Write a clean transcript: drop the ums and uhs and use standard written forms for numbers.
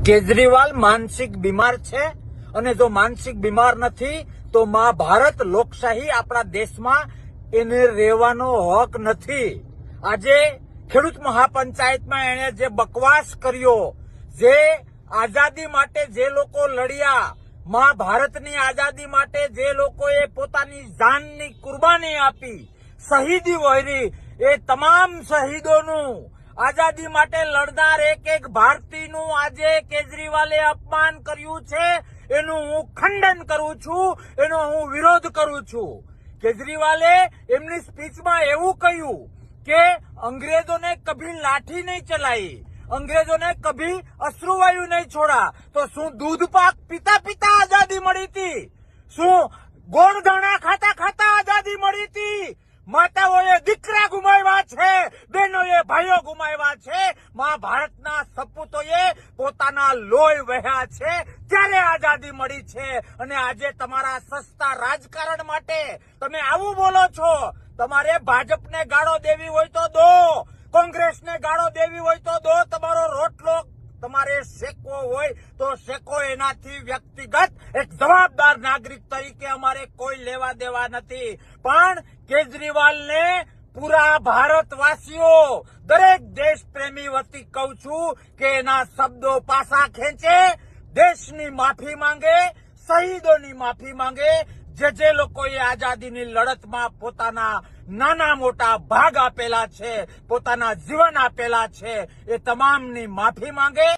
કેજરીવાલ માનસિક બીમાર છે અને જો માનસિક બીમાર નથી તો ભારત લોકશાહી આપણા દેશમાં એને રહેવાનો હક નથી। આજે ખેડૂત મહાપંચાયતમાં એને જે બકવાસ કર્યો, જે આઝાદી માટે જે લોકો લડ્યા, ભારતની આઝાદી માટે જે લોકોએ પોતાની જાનની કુરબાની આપી, શહીદી વહોરી, એ તમામ શહીદોનું, આઝાદી માટે લડનાર એક એક ભારતીયનું આજે કેજરીવાલે અપમાન કર્યું છે। એનું હું ખંડન કરું છું, એનો હું વિરોધ કરું છું। કેજરીવાલે એમની સ્પીચમાં એવું કહ્યું કે અંગ્રેજોને કભી લાઠી નહીં ચલાઈ, અંગ્રેજોને કભી અશ્રુવાયુ નહીં છોડા। તો શું દૂધ પાક પીતા પીતા આઝાદી મળી હતી? શું ગોળ ધાણા ખાતા ખાતા આઝાદી મળી હતી? માતાઓએ દીકરા ગુમાવ્યા છે, બહેનોએ ભાઈઓ ગુમાવ્યા છે, ભારતના સપૂતોએ પોતાના લોહી વહ્યા છે, ત્યારે આઝાદી મળી છે। અને આજે તમારા સસ્તા રાજકારણ માટે તમે આવું બોલો છો। તમારે ભાજપને ગાળો દેવી હોય તો દો, કોંગ્રેસને ગાળો દેવી હોય તો દો, તમારો રોટલો તમારે શેકવો હોય તો શેકો। એનાથી વ્યક્તિગત એક જવાબદાર નાગરિક તરીકે અમારે કોઈ લેવા દેવા નથી। પણ કેજરીવાલને પૂરા ભારતવાસીઓ, દરેક દેશ પ્રેમી વતી કહું છું કે એના શબ્દો પાછા ખેંચે, દેશની માફી માંગે, શહીદોની માફી માંગે, જે લોકોએ આઝાદીની લડતમાં પોતાના નાના મોટા ભાગ આપેલા છે, પોતાના જીવન આપેલા છે, એ તમામની માફી માંગે।